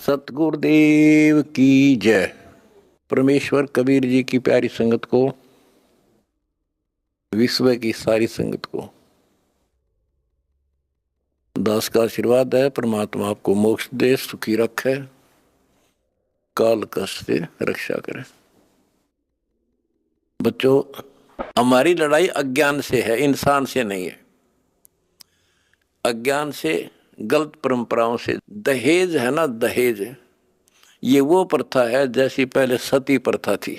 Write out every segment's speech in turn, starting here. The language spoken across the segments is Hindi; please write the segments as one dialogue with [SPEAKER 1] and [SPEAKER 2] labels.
[SPEAKER 1] सतगुरुदेव की जय। परमेश्वर कबीर जी की प्यारी संगत को, विश्व की सारी संगत को दास का आशीर्वाद है। परमात्मा आपको मोक्ष दे, सुखी रखे, काल कष्ट से रक्षा करे। बच्चों, हमारी लड़ाई अज्ञान से है, इंसान से नहीं है। अज्ञान से, गलत परंपराओं से। दहेज है ना, दहेज, ये वो प्रथा है जैसी पहले सती प्रथा थी।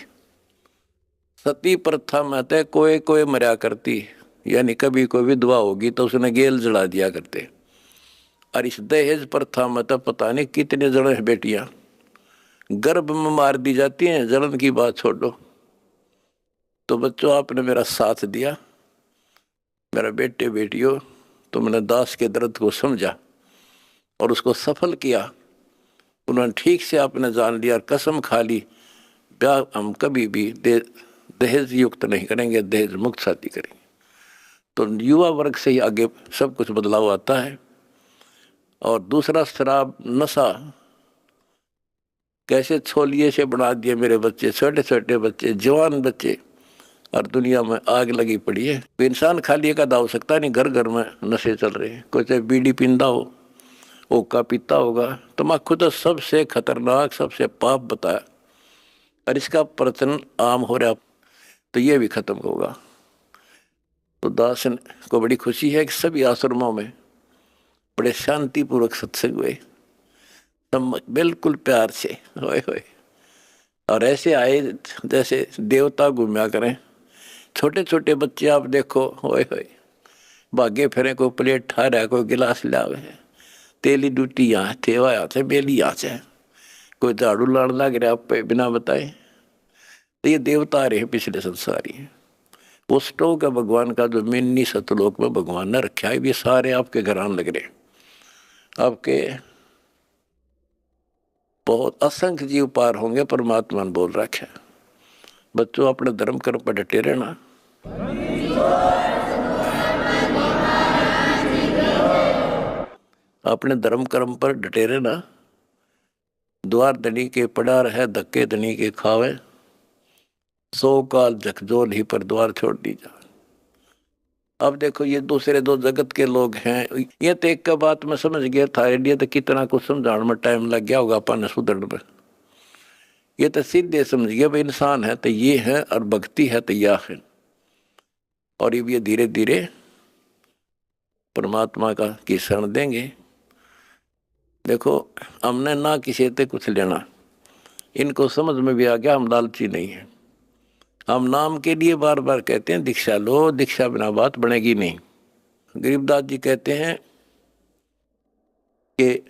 [SPEAKER 1] सती प्रथा में तो कोई कोई मरा करती, यानी कभी कोई विधवा होगी तो उसने गेल जला दिया करते। और इस दहेज प्रथा में तो पता नहीं कितने जने बेटियां गर्भ में मार दी जाती हैं, जलन की बात छोड़ दो। तो बच्चों, आपने मेरा साथ दिया, मेरा बेटे बेटियों, तुमने दास के दर्द को समझा और उसको सफल किया। उन्होंने ठीक से आपने जान लिया और कसम खा ली, ब्याह हम कभी भी दहेज युक्त नहीं करेंगे, दहेज मुक्त शादी करेंगे। तो युवा वर्ग से ही आगे सब कुछ बदलाव आता है। और दूसरा, शराब नशा कैसे छोलिए से बना दिए मेरे बच्चे, छोटे छोटे बच्चे, जवान बच्चे, और दुनिया में आग लगी पड़ी है। कोई इंसान खाली एक आधा हो सकता नहीं, घर घर में नशे चल रहे हैं। कोई चाहे बीड़ी पींदा हो, ओका पीता होगा। तम्बाकू तो सबसे खतरनाक, सबसे पाप बताया, और इसका प्रचलन आम हो रहा, तो ये भी खत्म होगा। तो दास को बड़ी खुशी है कि सभी आश्रमों में बड़े शांतिपूर्वक सत्संग हुए, बिल्कुल प्यार से, होए होए। और ऐसे आए जैसे देवता घूमया करें। छोटे छोटे बच्चे आप देखो, होए होए, भागे फिरे, कोई प्लेट ठा रहा है, कोई गिलास लावे, तेली डूटी यहाँ थे, यहाँ से बेली यहाँ से, कोई झाड़ू लाड़ लग रहा पे बिना बताए। तो ये देवता रहे पिछले संसारी हैं। पुष्टों का भगवान का जो मिन्नी सतलोक में भगवान ने रखा है, ये सारे आपके घर आने लग रहे। आपके बहुत असंख्य जीव पार होंगे, परमात्मा ने बोल रखा है। बच्चों, अपने धर्म कर्म पर डटे रहना। अपने धर्म कर्म पर डटे रहना। द्वार धनी के पड़ा रहे, धक्के धनी के खावे, 100 काल झकझोल ही पर द्वार छोड़ दी जा। अब देखो, ये दूसरे दो जगत के लोग हैं। ये तो एक का बात मैं समझ गया था, आइडिया तो कितना कुछ समझाने में टाइम लग गया होगा अपन सुधरने में। ये तो सीधे समझ गया भाई, इंसान है तो ये है और भक्ति है तो यह है। और ये धीरे धीरे परमात्मा का की शरण देंगे। देखो, हमने ना किसी से कुछ लेना, इनको समझ में भी आ गया हम लालची नहीं है। हम नाम के लिए बार बार कहते हैं दीक्षा लो, दीक्षा बिना बात बनेगी नहीं। गरीबदास जी कहते हैं कि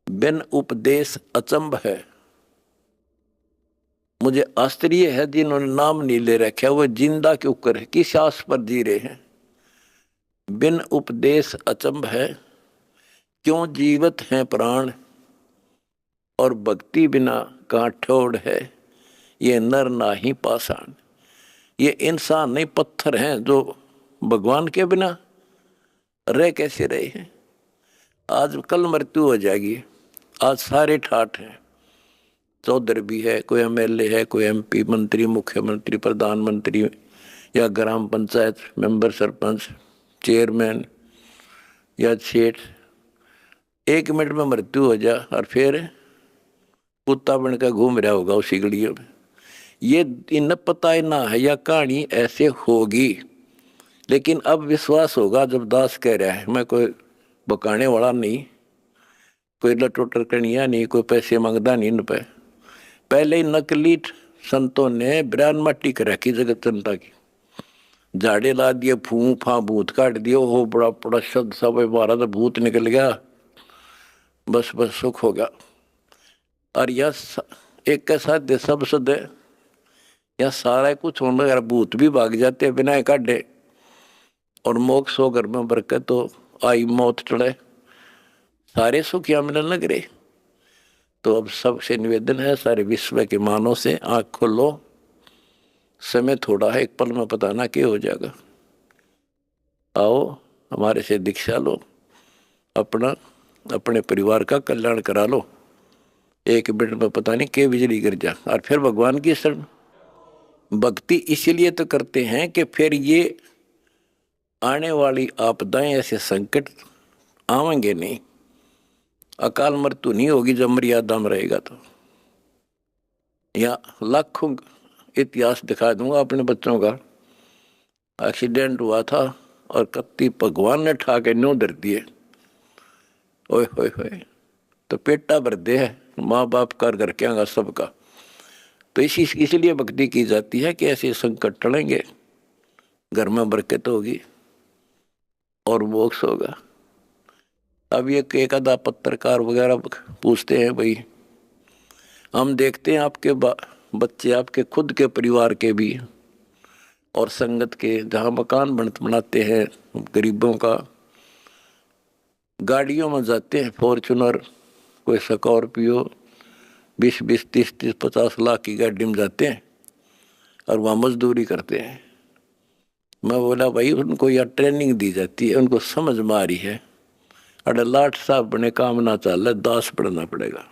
[SPEAKER 1] बिन उपदेश अचंभ है। मुझे आश्चर्य है जिन्होंने नाम नहीं ले रखा, वो जिंदा के ऊपर है, किस आस पर जी रहे हैं। बिन उपदेश अचंभ है, क्यों जीवित हैं प्राण, और भक्ति बिना कहाँ ठोड़ है, ये नर नाही पाषाण। ये इंसान नहीं, पत्थर हैं जो भगवान के बिना रह कैसे रहे हैं। आज कल मृत्यु हो जाएगी। आज सारे ठाठ हैं, चौधरी भी है, कोई एमएलए है, कोई एमपी, मंत्री, मुख्यमंत्री, प्रधानमंत्री, या ग्राम पंचायत मेंबर, सरपंच, चेयरमैन या सेठ। 1 मिनट में मृत्यु हो जा और फिर कुत्ता बनकर घूम रहा होगा उसी गलियों में। ये इन पता ही ना है या कहानी ऐसे होगी, लेकिन अब विश्वास होगा जब दास कह रहा है। मैं कोई बकाने वाला नहीं, कोई लटोटर कनिया नहीं, कोई पैसे मांगता नहीं इन पे। पहले ही नकली संतों ने ब्रान मट्टी कर रखी जगत जनता की, झाड़े ला दिए, फू फा भूत काट दिए, हो बड़ा बड़ा शब्द सब मारा तो भूत निकल गया, बस बस सुख हो गया। और यह एक के साथ सब सद या सारा कुछ होने लगा, भूत भी भाग जाते बिना काटे, और मोक्ष हो घर में बरकत तो आई, मौत टले, सारे सुख यहाँ मिलने लग रहे। तो अब सबसे निवेदन है, सारे विश्व के मानव से, आँख खोलो, समय थोड़ा है, एक पल में पता ना क्या हो जाएगा। आओ हमारे से दीक्षा लो, अपना अपने परिवार का कल्याण करा लो, एक मिनट में पता नहीं के बिजली गिर जा, और फिर भगवान की शरण। भक्ति इसीलिए तो करते हैं कि फिर ये आने वाली आपदाएं, ऐसे संकट आवेंगे नहीं, अकाल मृत्यु नहीं होगी जब मर्यादा में रहेगा तो। या लाखों इतिहास दिखा दूंगा अपने बच्चों का, एक्सीडेंट हुआ था और कत्ती भगवान ने ठा के न्यों धर दिए, ओए होए होए, तो पेटा भर दे है माँ बाप का, घर क्या सबका। तो इसलिए भक्ति की जाती है कि ऐसे संकट टलेंगे, घर में बरकत होगी और मोक्ष होगा। अब ये एक आधा पत्रकार वगैरह पूछते हैं, भाई हम देखते हैं आपके बच्चे, आपके खुद के परिवार के भी और संगत के, जहाँ मकान बनाते हैं गरीबों का, गाड़ियों में जाते हैं, फॉर्चुनर, कोई स्कॉर्पियो, 20-20, 30-30, 50 लाख की गाड़ी में जाते हैं और वहाँ मजदूरी करते हैं। मैं बोला भाई उनको यह ट्रेनिंग दी जाती है, उनको समझ में आ रही है, अरे लाट साहब बने काम ना चल रहा, दास पढ़ना पड़ेगा।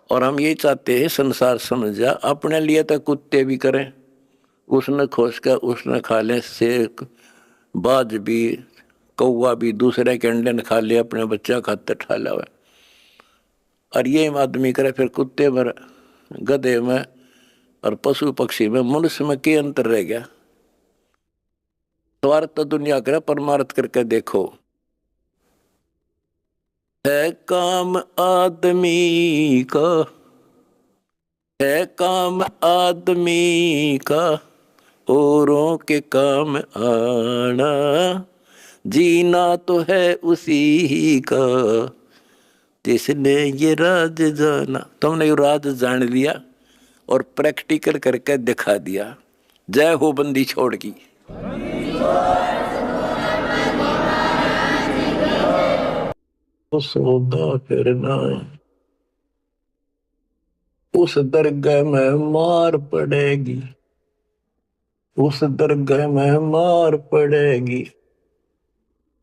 [SPEAKER 1] और हम यही चाहते हैं संसार समझ जा, अपने लिए तो कुत्ते भी करें, उसने खोज कर उसने खा ले, शेर बाज भी, कौवा भी दूसरे के अंडे खा ले, अपने बच्चा खाते ठा लावे। और ये आदमी करे फिर कुत्ते में, गधे में और पशु पक्षी में, मनुष्य में क्या अंतर रह गया? स्वार्थ तो दुनिया करे, परमार्थ करके देखो। है काम आदमी का, है काम आदमी का, औरों के काम आना, जीना तो है उसी का जिसने ये राज जाना। तुमने ये राज जान लिया और प्रैक्टिकल करके दिखा दिया। जय हो बंदी छोड़ की। तो सौदा करना उस दरगाह में मार पड़ेगी, उस दरगाह में मार पड़ेगी,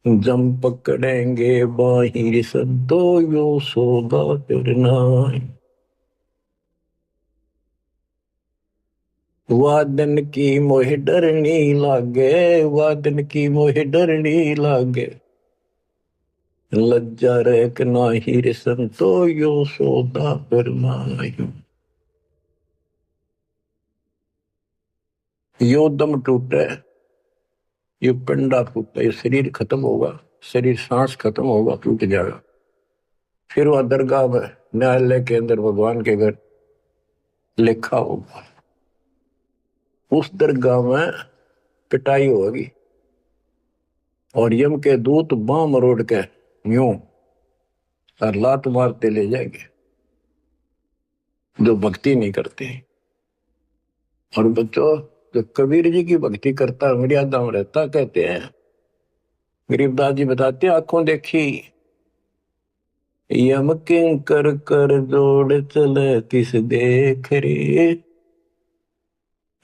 [SPEAKER 1] जम पकड़ेंगे बाहिर सदो यो सौदा करना। वादन की मोह डरनी लागे, वादन की मोह डरनी लागे, लज्जा रेक नाही संतो यो सौदा करना। यो दम टूटे, ये पिंडा फूटा, ये शरीर खत्म होगा, शरीर सांस खत्म होगा, टूट जाएगा। फिर वह दरगाह में न्यायालय के अंदर भगवान के घर लिखा होगा, उस दरगाह में पिटाई होगी और यम के दूत बां मरोड़ के यूं और लात मारते ले जाएंगे जो भक्ति नहीं करते। और बच्चों, जो कबीर जी की भक्ति करता मर्यादा में रहता, कहते हैं गरीबदास जी बताते हैं, आंखों देखी यम किंकर कर जोड़ चले तिस देख रे,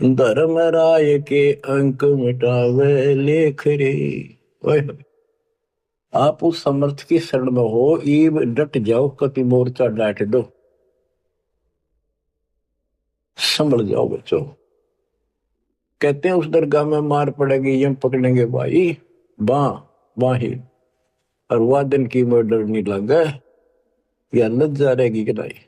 [SPEAKER 1] धर्म राय के अंक मिटावे लेख रे। आप उस समर्थ की शरण में हो, ईब डट जाओ, कति मोर्चा डांट दो, संभल जाओ बच्चों। कहते हैं उस दरगाह में मार पड़ेगी, यम पकड़ेंगे भाई बाही, और वादन की मोह डरनी लगे, या लज्जा रहेगी कि नहीं।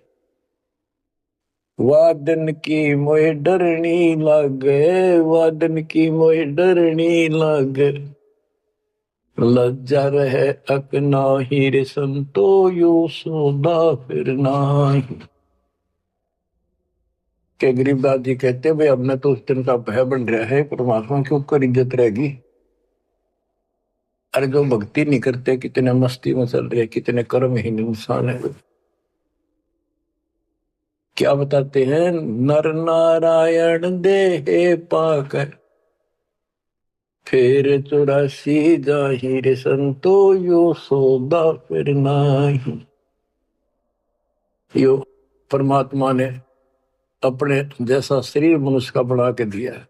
[SPEAKER 1] वादन की मोह डरनी लागे, वादन की मोह डरनी लागे, लज्जा रहे अक नाही रे संतो यो सौदा फिर नाही। के गरीबदास जी कहते भाई हमने तो उस दिन का भय बन रहा है, परमात्मा के ऊपर इज्जत रहेगी। अरे जो भक्ति नहीं करते कितने मस्ती में चल रहे, कितने कर्महीन इंसान है। क्या बताते हैं, नर नारायण देह पाकर फिर 84 जाहिर संतो यो सौदा फिर नाही। यो परमात्मा ने अपने जैसा शरीर मनुष्य का बना के दिया है,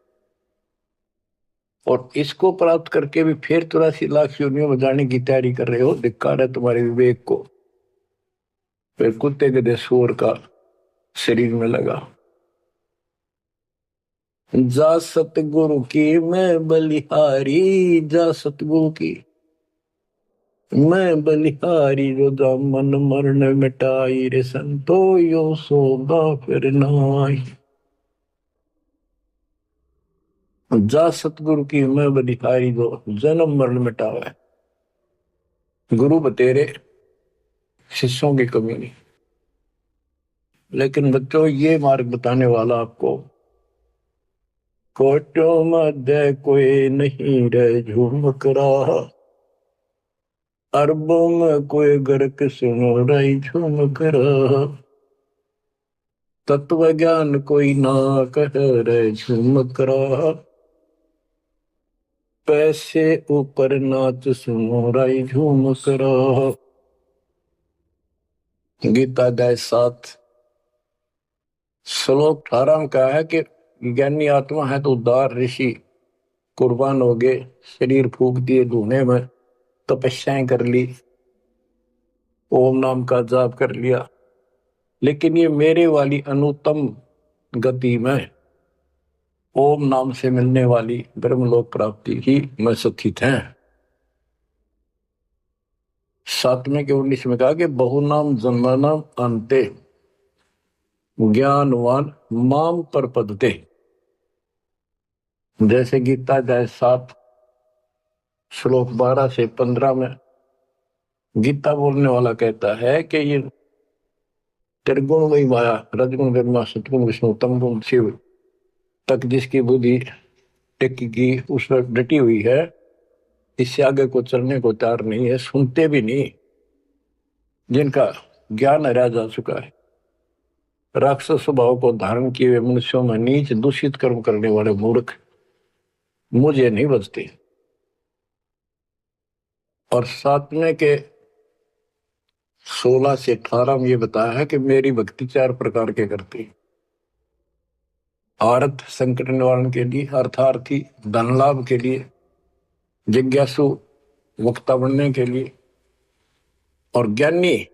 [SPEAKER 1] और इसको प्राप्त करके भी फिर 83 लाख योनियों में जाने की तैयारी कर रहे हो। धिक्कार है तुम्हारे विवेक को। फिर कुत्ते गधे सूअर का शरीर में लगा। जा सतगुरु की मैं बलिहारी, जा सतगुरु की मैं बलिहारी, जो दामन मरण मिटाई रे संतो यो सोगा फिर नाई। जा सतगुरु की मैं बलिहारी, जो जन्म मरण मिटावे। गुरु बतेरे, शिष्यों की कमी नहीं। लेकिन बच्चों ये मार्ग बताने वाला आपको, कोटों मध्य कोई नहीं रे झूमक रहा, अरबों में कोई गर्क सुनो रही झूमक रहा, तत्व ज्ञान कोई ना कह रे झूमक रहा, पैसे ऊपर नाच सुनो रही झूमक रहा। गीता अध्याय 7 श्लोक 18 में कहा है कि ज्ञानी आत्मा है तो उदार ऋषि कुर्बान हो गए, शरीर फूक दिए धुएं में, तपस्याएं कर ली, ओम नाम का जाप कर लिया। लेकिन ये मेरे वाली अनुत्तम गति में ओम नाम से मिलने वाली ब्रह्मलोक प्राप्ति ही में स्थित है। 7वें के 19 में कहा कि बहुनाम जन्मनाम अंते ज्ञानवान माम पर पदते। जैसे गीता अध्याय 7 श्लोक 12 से 15 में गीता बोलने वाला कहता है कि ये त्रिगुण वही माया, रजगुण ब्रह्मा सतगुण विष्णु तमगुण शिव तक जिसकी बुद्धि टिकी उस पर डटी हुई है, इससे आगे को चलने को तैयार नहीं है, सुनते भी नहीं, जिनका ज्ञान हरा जा चुका है। राक्षस स्वभाव को धारण किए हुए मनुष्यों में नीच दूषित कर्म करने वाले मूर्ख मुझे नहीं बचते। और 7वें के 16 से 18 में ये बताया है कि मेरी भक्ति 4 प्रकार के करती है। आर्थ संकट निवारण के लिए, अर्थार्थी धन लाभ के लिए, जिज्ञासु वक्ता बनने के लिए, और ज्ञानी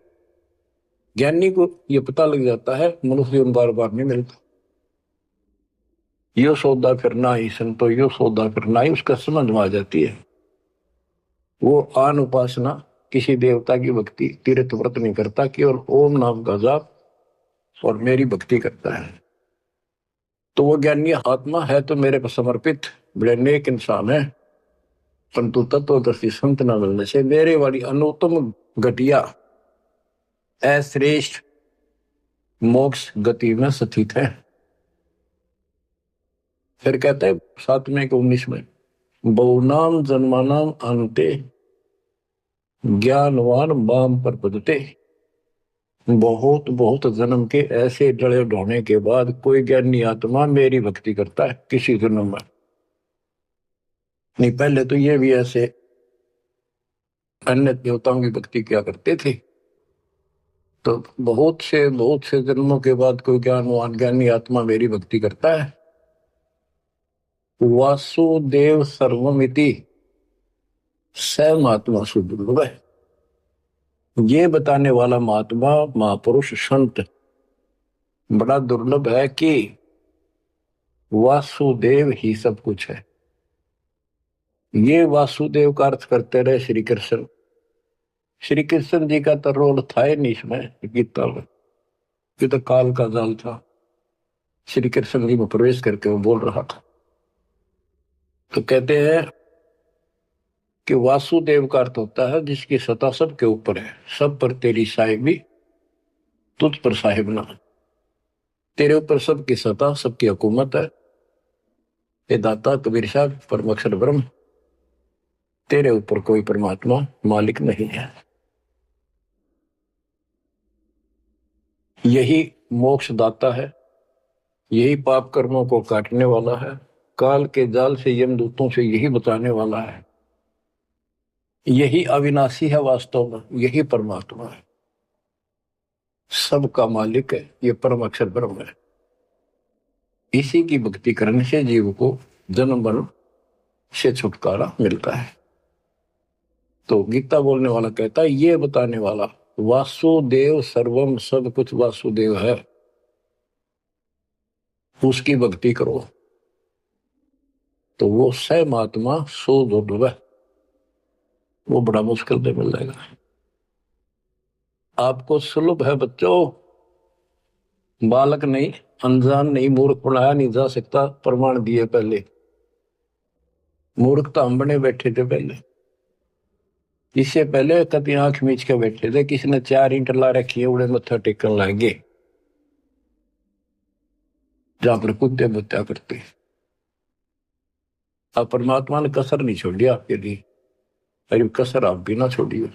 [SPEAKER 1] ज्ञानी को ये पता लग जाता है मनुष्य जीवन बार बार नहीं मिलता। यो सौदा करना ही संतो, यो सौदा करना ही उसका समझ में आ जाती है। वो आन उपासना किसी देवता की भक्ति तीर्थ व्रत नहीं करता, केवल ओम नाम का जाप और मेरी भक्ति करता है। तो वो ज्ञानी आत्मा है तो मेरे को समर्पित बड़े नेक इंसान है, परंतु तत्वदर्शी संत न मिलने से मेरे वाली अनुत्तम घटिया अश्रेष्ठ मोक्ष गति में स्थित है। फिर कहते हैं 7वें के 19 में बहुनाम जन्मानाम अंते ज्ञानवान माम पर पदते। बहुत बहुत जन्म के ऐसे जड़े ढोने के बाद कोई ज्ञानी आत्मा मेरी भक्ति करता है किसी जन्म में। नहीं, पहले तो ये भी ऐसे अन्य देवताओं की भक्ति क्या करते थे। तो बहुत से जन्मों के बाद कोई ज्ञानवान ज्ञानी आत्मा मेरी भक्ति करता है। वासुदेव सर्वमिति स महात्मा सुदुर्लभ है। ये बताने वाला महात्मा महापुरुष संत बड़ा दुर्लभ है कि वासुदेव ही सब कुछ है। ये वासुदेव का अर्थ करते रहे श्री कृष्ण। श्री कृष्ण जी का तो रोल था ही नहीं इसमें गीता में, ये तो काल का जाल था। श्री कृष्ण जी में प्रवेश करके वो बोल रहा था। तो कहते हैं कि वासुदेव का अर्थ होता है जिसकी सत्ता सबके ऊपर है, सब पर तेरी साहिबी तुझ पर साहिब ना। तेरे ऊपर सबकी सत्ता सबकी हुकूमत है। ये दाता कबीर साहब परम अक्षर ब्रह्म, तेरे ऊपर कोई परमात्मा मालिक नहीं है। यही मोक्ष दाता है, यही पाप कर्मों को काटने वाला है, काल के जाल से यमदूतों से यही बचाने वाला है, यही अविनाशी है वास्तव में, यही परमात्मा है, सबका मालिक है, ये परम अक्षर ब्रह्म है। इसी की भक्ति करने से जीव को जन्म मरण से छुटकारा मिलता है। तो गीता बोलने वाला कहता है, ये बताने वाला वासुदेव सर्वम, सब कुछ वासुदेव है, उसकी भक्ति करो तो वो स महात्मा सो दुर्लभ, वो बड़ा मुश्किल से मिल जाएगा। आपको सुलभ है बच्चों, बालक नहीं, अनजान नहीं, मूर्ख बनाया नहीं जा सकता, प्रमाण दिए पहले। मूर्ख तो हम बने बैठे थे पहले, इससे पहले कभी आंख मीच के बैठे थे, किसी ने 4 ईंट ला रखी है, उड़े मत्था टेकन लागे जहां पर कुत्ते बत्या करते। अब परमात्मा ने कसर नहीं छोड़ी आपके लिए, अरे कसर आप भी ना छोड़िए।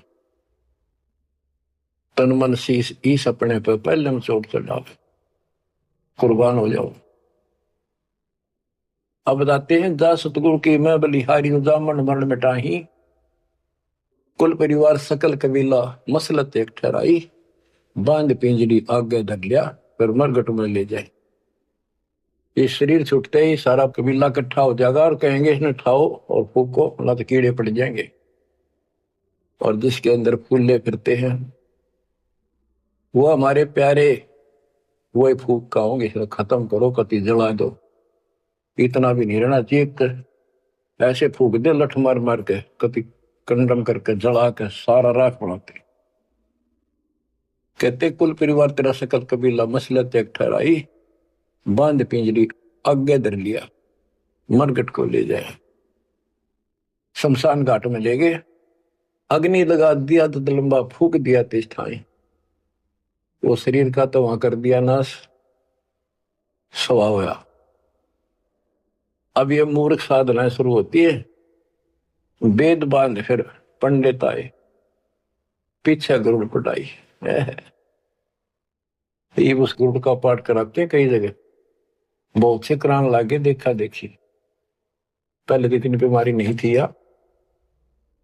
[SPEAKER 1] तन मन शीश ईस अपने पे पहले में चोट चढ़ाओ, कुर्बान हो जाओ। अब बताते हैं, जा सतगुरु की मैं बलिहारी, जामन मरण मिटाही, कुल परिवार सकल कबीला मसलत एक ठहराई, बांध पिंजरी आगे धर लिया, फिर मरगट में ले जाए। ये शरीर छूटते ही सारा कबीला इकट्ठा हो जाएगा और कहेंगे इसने ठाओ और फूको, ना तो कीड़े पड़ जाएंगे। और जिसके अंदर फूले फिरते हैं वो हमारे प्यारे, वो फूक का होंगे, खत्म करो, कति जला दो, इतना भी नहीं रहना चाहिए। ऐसे फूक दे लठ मार मार के, कति कंडम करके जला के सारा राख बनाते। कहते कुल परिवार तेरा सकल कबीला मसलत एक ठहराई, बांध पिंजरी आगे धर लिया, मरगट को ले जाए, शमशान घाट में ले गए, अग्नि लगा दिया तो लंबा फूक दिया तेज ठाई, वो शरीर का तो वहां कर दिया नाश, सवा होया। अब ये मूर्ख साधनाएं शुरू होती है, वेद बांध फिर पंडित आए, पीछे गरुड़ पटाई। ये उस गरुड़ का पाठ कराते हैं कई जगह, बहुत से करान लागे, देखा देखी। पहले तो इतनी बीमारी नहीं थी या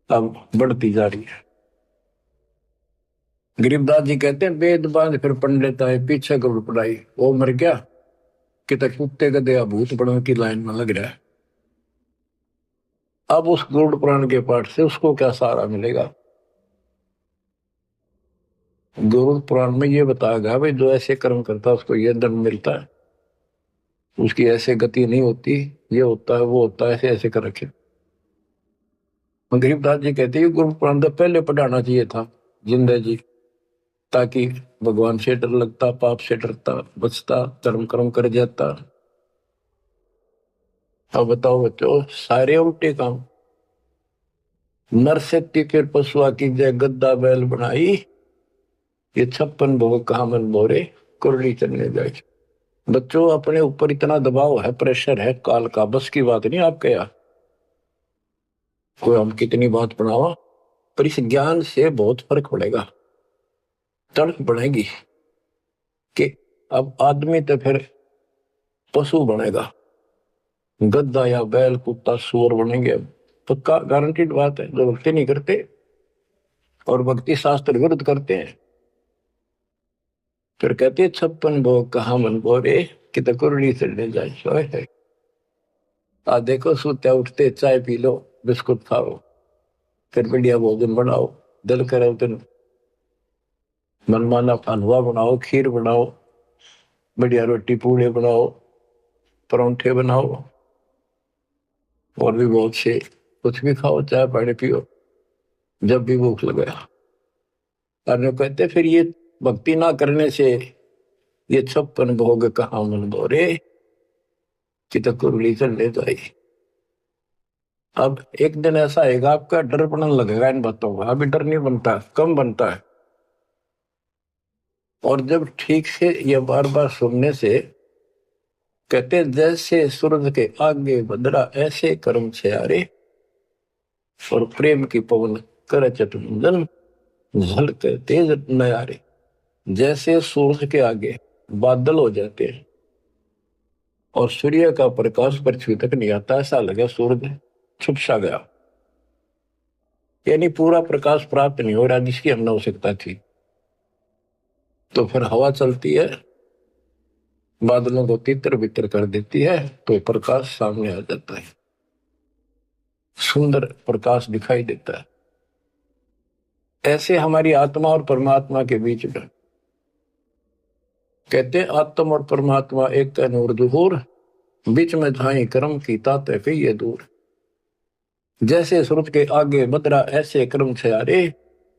[SPEAKER 1] अब बढ़ती जा रही है। गरीबदास जी कहते हैं, वेद बांध फिर पंडित आए, पीछे गरुड़ पटाई, वो मर गया कि तक कुत्ते का दया भूत बड़ों की लाइन में लग रहा है। अब उस गरुड़ पुराण के पाठ से उसको क्या सहारा मिलेगा? गरुड़ पुराण में ये बताया गया भाई, जो ऐसे कर्म करता है उसको ये दंड मिलता है, उसकी ऐसे गति नहीं होती, ये होता है वो होता है, ऐसे ऐसे कर रखे। गरीबदास जी कहते हैं गुरु पुराण तो पहले पढ़ाना चाहिए था जिंदा जी, ताकि भगवान से डर लगता, पाप से डरता, बचता, धर्म कर्म कर जाता। अब बताओ बच्चों, सारे उल्टे काम। नर से फिर पशुआ की जय गद्दा बैल बनाई, ये 56 भोग कहा मन मोरे, कुरली चलने जाए। बच्चों अपने ऊपर इतना दबाव है, प्रेशर है काल का, बस की बात नहीं आपके यहाँ। कोई हम कितनी बात बनावा, पर इस ज्ञान से बहुत फर्क पड़ेगा, तड़प बढ़ेगी कि अब आदमी तो फिर पशु बनेगा, गद्दा या बैल कुत्ता सूअर बनेंगे, पक्का गारंटीड बात है। जो भक्ति नहीं करते और भक्ति शास्त्र विरुद्ध करते हैं, फिर कहते हैं 56 भोग कहा मन बोरे, कि तो कुरली चढ़ने जाए। आ देखो सोते उठते चाय पी लो, बिस्कुट खाओ, फिर बढ़िया भोजन बनाओ, दिल करे तो मनमाना हलवा बनाओ, खीर बनाओ, बढ़िया रोटी पूड़े बनाओ, परोंठे बनाओ, और भी बहुत से, कुछ भी खाओ, चाय पानी पियो जब भी भूख लगे। और कहते फिर ये भक्ति ना करने से ये 56 भोग कहा मन बोरे, कि तो कुरली चढ़ने जाए। अब एक दिन ऐसा आएगा आपका डर पड़ने लगेगा इन बातों का, अभी डर नहीं बनता, कम बनता है। और जब ठीक से ये बार बार सुनने से, कहते जैसे सूरज के आगे बदरा ऐसे कर्म छे, और प्रेम की पवन कर चतुंजन, झलक तेज नयारे। जैसे सूरज के आगे बादल हो जाते हैं और सूर्य का प्रकाश पृथ्वी तक नहीं आता, ऐसा लगे सूरज छुप सा गया, यानी पूरा प्रकाश प्राप्त नहीं हो रहा जिसकी हमने आवश्यकता थी। तो फिर हवा चलती है, बादलों को तितर बितर कर देती है, तो प्रकाश सामने आ जाता है। सुंदर प्रकाश दिखाई देता है। ऐसे हमारी आत्मा और परमात्मा के बीच में कहते हैं आत्मा और परमात्मा एक तय नूर दुहूर, बीच में झाई कर्म की ताते पे ये दूर। जैसे सूरज के आगे बदरा ऐसे कर्म से आरे,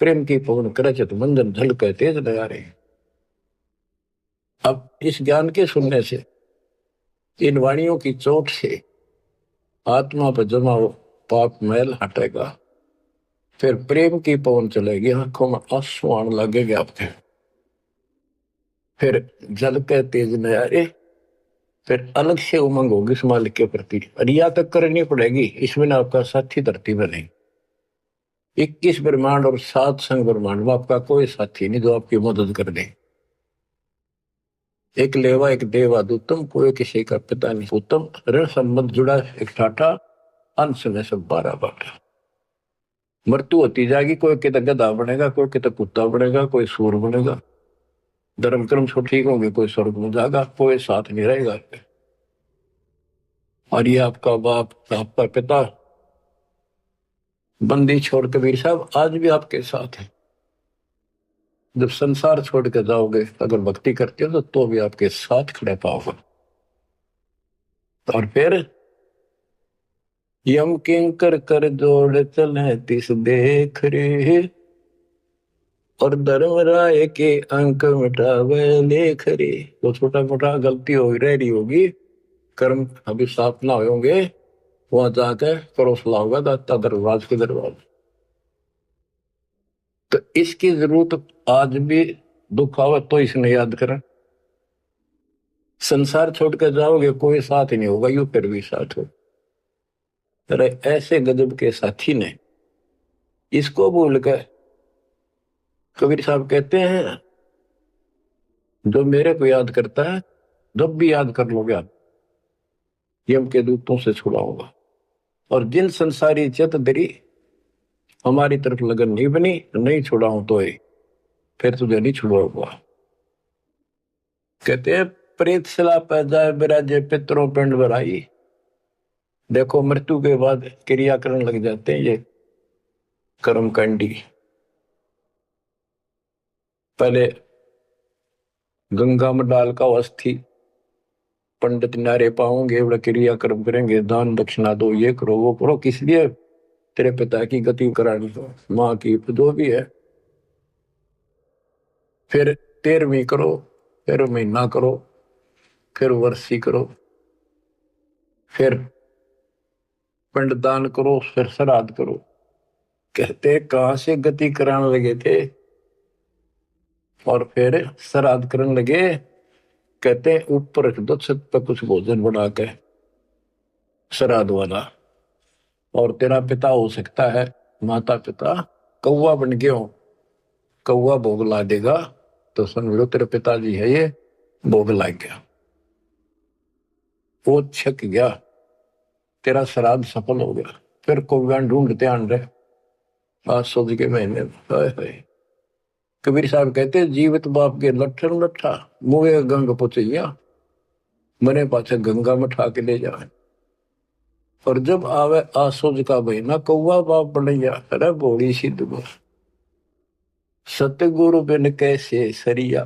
[SPEAKER 1] प्रेम की पवन करचत मंजन झलके तेज नयारे। अब इस ज्ञान के सुनने से, इन वाणियों की चोट से आत्मा पर जमा हो पाप मैल हटेगा, फिर प्रेम की पवन चलेगी, आंखों में आंसू आने लगेंगे आपके, फिर जल के तेज नजारे, फिर अलग से उमंग होगी इस मालिक के प्रति। रिया तक करनी पड़ेगी, इसमें ना आपका साथी धरती में नहीं। 21 ब्रह्मांड और 7 संग ब्रह्मांड में आपका कोई साथी नहीं जो आपकी मदद कर दे। एक लेवा एक देवा दूतम, कोई किसी का पिता नहीं उत्तम, ऋण संबंध जुड़ा एक ठाठा, अंश में सब 12 बाटा। मृत्यु होती जाएगी, कोई कितना गधा बनेगा, कोई कितना कुत्ता बनेगा, कोई सूर बनेगा। धर्म कर्म सब ठीक होंगे, कोई स्वर्ग में जाएगा, कोई साथ नहीं रहेगा। और ये आपका बाप आपका पिता बंदी छोड़ कबीर साहब आज भी आपके साथ है। जब संसार छोड़ के जाओगे, अगर भक्ति करते हो तो भी आपके साथ खड़े पाओगे। और फिर यम किंकर कर जोड़ चले तिस देख रे, और धर्म राय के अंक मिटावे लेख रे। तो छोटा मोटा गलती हो रही होगी, कर्म अभी साफ ना होंगे, वहां जाके परोसला होगा दाता दरबार के दरबार। तो इसकी जरूरत आज भी दुख आवे तो इसने याद करें। संसार छोड़ कर जाओगे कोई साथ ही नहीं होगा, यू फिर भी साथ हो। अरे ऐसे गजब के साथी ने इसको भूल कर, कबीर साहब कहते हैं जो मेरे को याद करता है, जब भी याद कर लोगे आप, यम के दूतों से छुड़ाऊंगा। और जिन संसारी चित दरी हमारी तरफ लगन नहीं बनी, नहीं छुड़ाऊं तो फिर तुझे नहीं छुड़ाऊंगा। कहते हैं प्रेत शिला पर जाए बिराजे पितरों पिंड भराई। देखो मृत्यु के बाद क्रिया करने लग जाते हैं ये कर्मकांडी। पहले गंगा में डाल का अस्थि पंडित नारे पाओगे, बड़ा क्रिया कर्म करेंगे, दान दक्षिणा दो, ये करो वो करो, किस लिए? तेरे पिता की गति करानी दो, माँ की जो भी है। फिर 13वीं करो, फिर महीना करो, फिर वर्षी करो, फिर पिंडदान करो, फिर श्राद्ध करो। कहते कहां से गति कराने लगे थे, और फिर श्राद्ध करने लगे। कहते ऊपर रख दो छत पर कुछ भोजन बना के श्राद्ध वाला, और तेरा पिता हो सकता है माता पिता कौवा बन गए हो, कौवा भोग ला देगा तो समझो तेरे पिताजी है ये, भोग ला गया, वो छक गया, तेरा श्राद्ध सफल हो गया। फिर कौवा ढूंढते आन रहे आज सोच के महीने में। कबीर साहब कहते जीवित बाप के लट्ठर लट्ठा, मुए गंग पुचैया, मरे पाछे गंगा में ठा के ले जाए। और जब आवे आसोज का महीना, कौवा बाप बनैया। अरे बोली सिद्ध गुर सतगुरु बिन कैसे सरिया,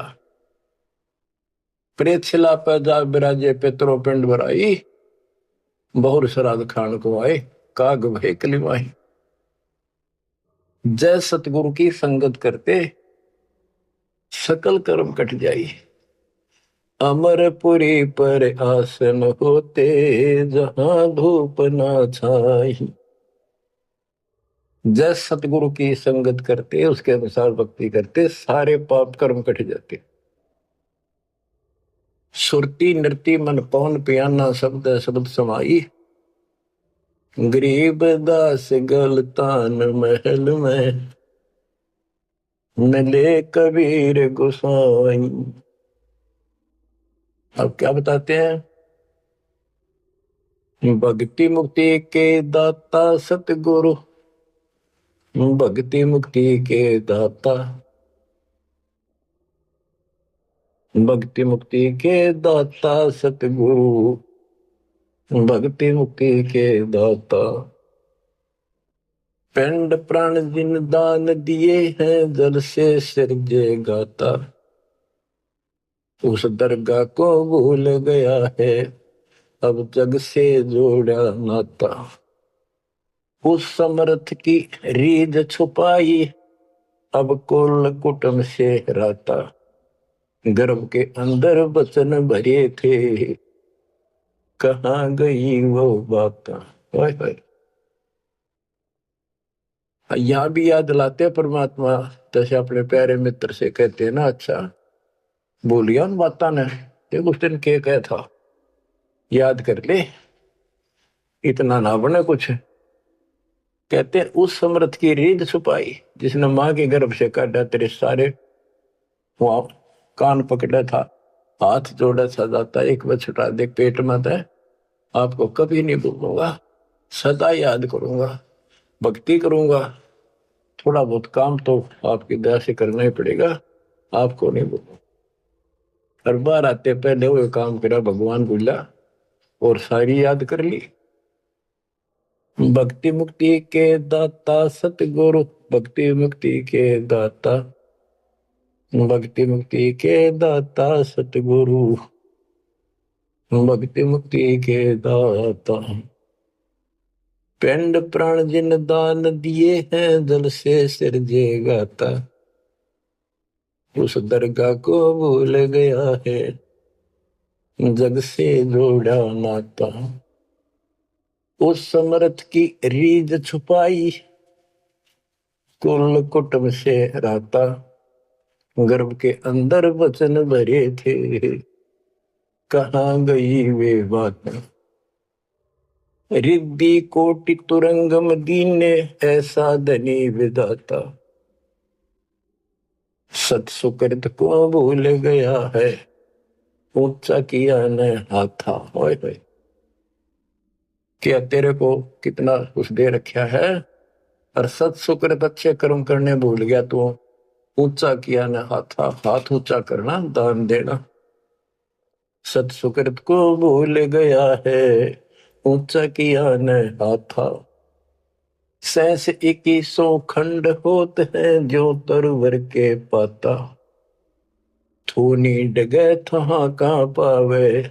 [SPEAKER 1] प्रेत शिला पर जा बिराजे पितरो पिंड भराई, बहुर श्राद्ध खान को आए, काग भय कलिमाई। जय सतगुरु की संगत करते सकल कर्म कट जाई, अमरपुरी पर आसन होते, जहां धूप ना छाई। जय सतगुरु की संगत करते, उसके अनुसार भक्ति करते, सारे पाप कर्म कट जाते। सुरती नृति मन पवन पियाना, शब्द शब्द समाई, गरीब दास गलतान महल में, मिले कबीर गोसाई। अब क्या बताते हैं? भक्ति मुक्ति के दाता सतगुरु, भक्ति मुक्ति के दाता, भक्ति मुक्ति के दाता सतगुरु, भक्ति मुक्ति के दाता। पिंड प्राण जिन दान दिए हैं, जल से सिरजे गाता। उस दरगाह को भूल गया है, अब जग से जोड़ा नाता। उस समर्थ की रीझ छुपाई, अब कुल कुटुंब से राता। गर्भ के अंदर बचन भरे थे, कहाँ गई वो बात। हाय हाय। यहाँ भी याद दिलाते हैं परमात्मा, जैसे अपने प्यारे मित्र से कहते हैं ना, अच्छा भूल गया उन बातों ने, देख उस दिन क्या कहा था, याद कर ले, इतना ना बने कुछ। कहते हैं उस समर्थ की रीढ़ छुपाई, जिसने मां के गर्भ से काटा, तेरे सारे वहां कान पकड़ा था, हाथ जोड़ा था, जाता एक बार छुटा दे पेट में था। आपको कभी नहीं भूलूंगा, सदा याद करूंगा, भक्ति करूंगा। थोड़ा बहुत काम तो आपकी दया से करना ही पड़ेगा, आपको नहीं भूलूंगा। हर बार आते पहले वो काम करा, भगवान भूला और सारी याद कर ली। भक्ति मुक्ति के दाता सतगुरु, भक्ति मुक्ति के दाता, भक्ति मुक्ति के दाता सतगुरु, भक्ति मुक्ति के दाता। पिंड प्राण जिन दान दिए हैं, जल से सिरजे गाता। उस दरगाह को भूल गया है, जग से जोड़ा नाता। उस समर्थ की रीझ छुपाई, कुल कुटुंब से राता। गर्भ के अंदर वचन भरे थे, कहाँ गई वे बात। रिद्धि कोटि तुरंगम दीने, ऐसा धनी विधाता। सत सुकृत को भूल गया है, ऊंचा किया न हाथा। ओए होए, क्या तेरे को कितना कुछ दे रखा है, और सत सुकृत अच्छे कर्म करने भूल गया तू। ऊंचा किया न हाथा, हाथ ऊंचा करना, दान देना। सत सुकृत को भूल गया है, ऊंचा किया न हाथा। सहस 2100 खंड होत है, जो तरवर के पाता। थूनी डगे थहा कहाँ पावे,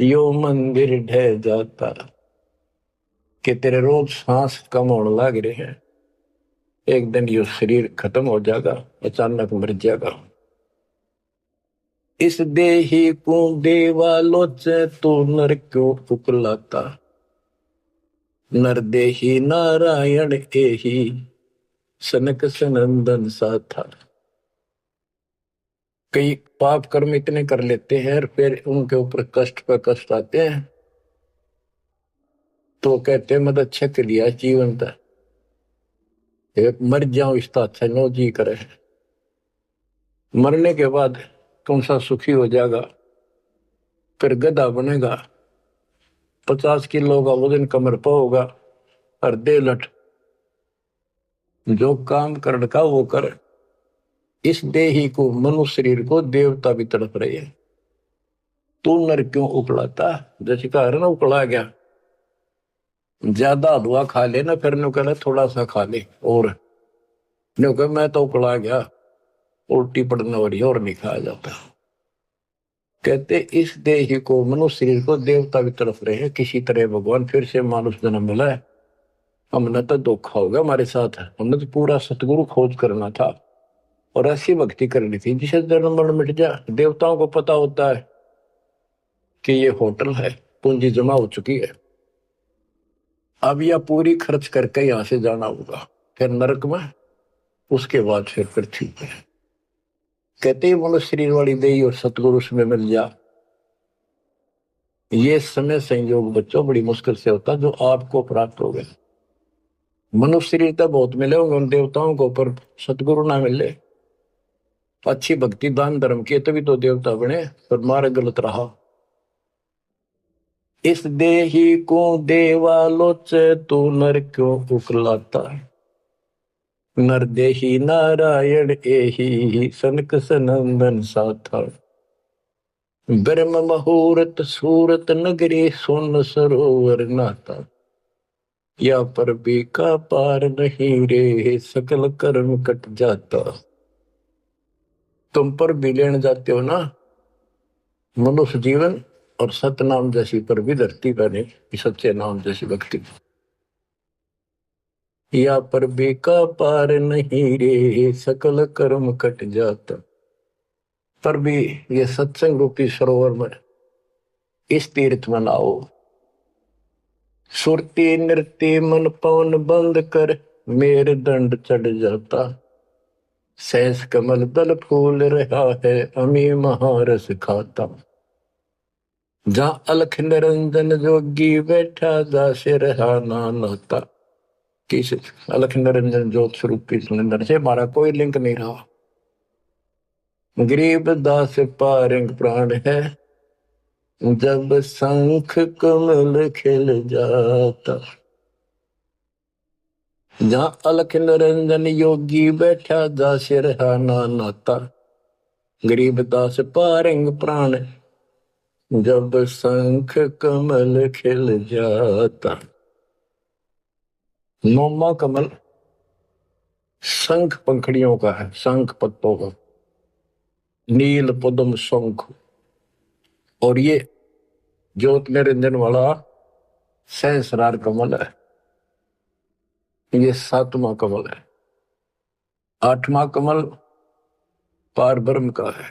[SPEAKER 1] यो मंदिर ढह जाता। कि तेरे रोज सांस कम होने लग रहे हैं, एक दिन यो शरीर खत्म हो जाएगा, अचानक मर जाएगा। इस देही को देवा लोचे, तो नर क्यों उकलाता। नर देही नारायण एही, सनक सनंदन साथा। कई पाप कर्म इतने कर लेते हैं और फिर उनके ऊपर कष्ट पर कष्ट आते हैं, तो कहते हैं मत अच्छा कर लिया जीवन था, मर जाओ इसका अच्छा नो जी करे। मरने के बाद कौन सा सुखी हो जाएगा, फिर गधा बनेगा, 50 किलो का वजन कमर पर होगा, और दे लट, जो काम कर का वो कर। इस देही को, मनुष्य शरीर को देवता भी तड़प रहे हैं, तू नर क्यों उकलाता। जैसे कहा ना उकला गया, ज्यादा हलवा खा लेना, फिर नु कहना थोड़ा सा खा ले, और नु कह मैं तो उकला गया, उल्टी पड़ने वाली और नहीं खाया जाता। कहते इस देह को, मनुष्य शरीर को देवता भी तरफ रहे हैं, किसी तरह भगवान फिर से मानुष जन्म मिला है। हमने तो धोखा हो गया हमारे साथ, हमने तो पूरा सतगुरु खोज करना था और ऐसी भक्ति करनी थी जिसे जन्म मरण मिट जाए। देवताओं को पता होता है कि ये होटल है, पूंजी जमा हो चुकी है, अब यह पूरी खर्च करके यहां से जाना होगा, फिर नरक में, उसके बाद फिर पृथ्वी पे। कहते ही मनुष्य शरीर वाली देही और सतगुरु में मिल जा। ये समय संयोग बच्चों बड़ी मुश्किल से होता जो आपको प्राप्त हो गए। मनुष्य शरीर तो बहुत मिले होंगे उन देवताओं को, पर सतगुरु ना मिले, अच्छी भक्ति दान धर्म किए तभी तो देवता बने, पर मार्ग गलत रहा। इस देही को देवालोचे, तू नर क्यों उकलाता। नर देही नारायण एही, सनक सनंदन साथा। ब्रह्म मुहूर्त सूरत नगरी, सुन सरोवर नाता। या पर भी का पार नहीं रे, सकल कर्म कट जाता। तुम पर भी लेने जाते हो ना मनुष्य जीवन और सतनाम जैसी पर भी धरती पर नहीं कि सच्चे नाम जैसी भक्ति। या पर भी का पार नहीं रे, सकल कर्म कट जाता। पर भी ये सत्संग रूपी सरोवर में इस तीर्थ में लाओ, सुरती नृत्य मन पवन बंद कर, मेरे दंड चढ़ जाता। सहस कमल दल फूल रहा है, अमी महारस खाता। जहाँ अलख निरंजन जोगी बैठा, दासे रहा नाता। किस अलख निरंजन ज्योत स्वरूप की सुंदर से हमारा कोई लिंक नहीं रहा। गरीब दास पारंग प्राण है, जब शंख कमल खिल जाता। जहाँ अलख निरंजन योगी बैठा, दासे रहा नाता। गरीब दास पारंग प्राण, जब शंख कमल खिल जाता। नौमा कमल शंख पंखड़ियों का है, शंख पत्तों का, नील पद्म शंख। और ये ज्योत निरंजन वाला सहस्रार कमल है, ये सातवां कमल है। आठवां कमल पार ब्रह्म का है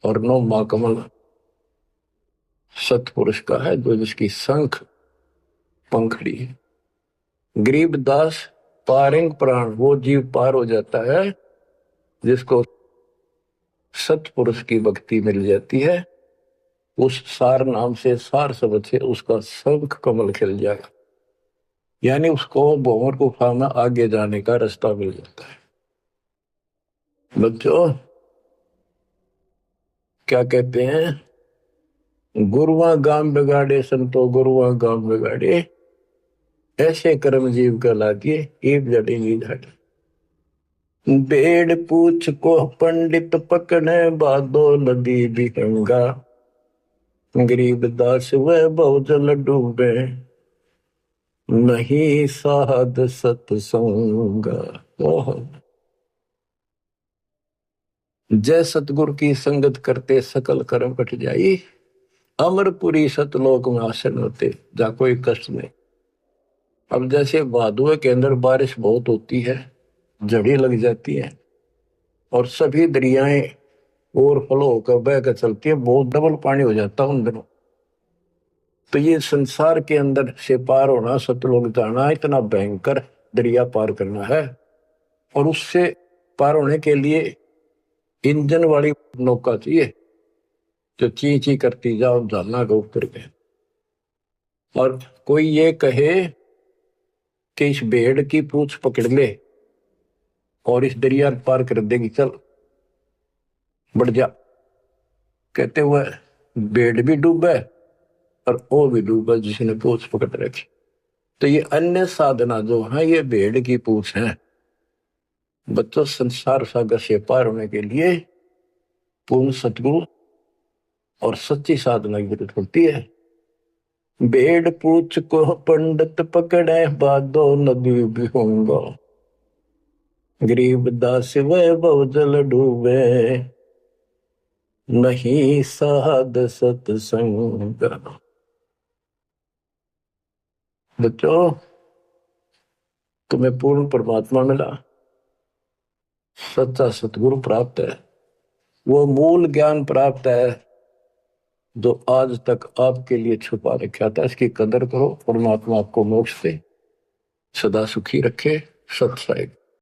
[SPEAKER 1] और नौवां कमल सतपुरुष का है, जो जिसकी शंख पंखड़ी है। गरीब दास पारंग प्राण, वो जीव पार हो जाता है जिसको सतपुरुष की भक्ति मिल जाती है। उस सार नाम से, सार शब्द से उसका शंख कमल खिल जाएगा, यानी उसको भंवर गुफा में आगे जाने का रास्ता मिल जाता है। बच्चों क्या कहते हैं, गुरुआ गांव बिगाड़े संतो, गुरुआ गांव बिगाड़े, ऐसे कर्म जीव कहला दिए, एक जड़ेगी झाड़ी। बेड़ पूछ को पंडित पकड़े, बादो नदी बिहंगा। गरीब दास वह बहुजल डूबे, नहीं साध सत्संग। जय सतगुरु की संगत करते, सकल कर्म कट जाई। अमरपुरी सतलोक में आसन होते, जा कोई कष्ट नहीं। अब जैसे भादुए के अंदर बारिश बहुत होती है, जड़ी लग जाती है और सभी दरियाएं ओवरफ्लो होकर बहकर चलती है, बहुत डबल पानी हो जाता है उन दिनों। तो ये संसार के अंदर से पार होना, सतलोक जाना, इतना भयंकर दरिया पार करना है। और उससे पार होने के लिए इंजन वाली नौका चाहिए, जो ची ची करती जाओ झालना का ऊपर के। और कोई ये कहे कि इस भेड़ की पूंछ पकड़ ले और इस दरिया पार कर देगी, चल बढ़ जा, कहते हुए भेड़ भी डूबे और वो भी डूबा जिसने पूंछ पकड़ रखी। तो ये अन्य साधना जो है, ये भेड़ की पूंछ है। बच्चों संसार सागर से पार होने के लिए पूर्ण सतगुरु और सच्ची साधना की जरूरत होती है। भेड़ पूछ को पंडित पकड़े, बादो नदी भी होंगे। गरीब दास वह बहुजल डूबे, नहीं साध सत्संग। बच्चों तुम्हें पूर्ण परमात्मा मिला, सच्चा सतगुरु प्राप्त है, वो मूल ज्ञान प्राप्त है जो आज तक आपके लिए छुपा रखा था। इसकी कदर करो, परमात्मा आपको मोक्ष दे, सदा सुखी रखे। सत्संग।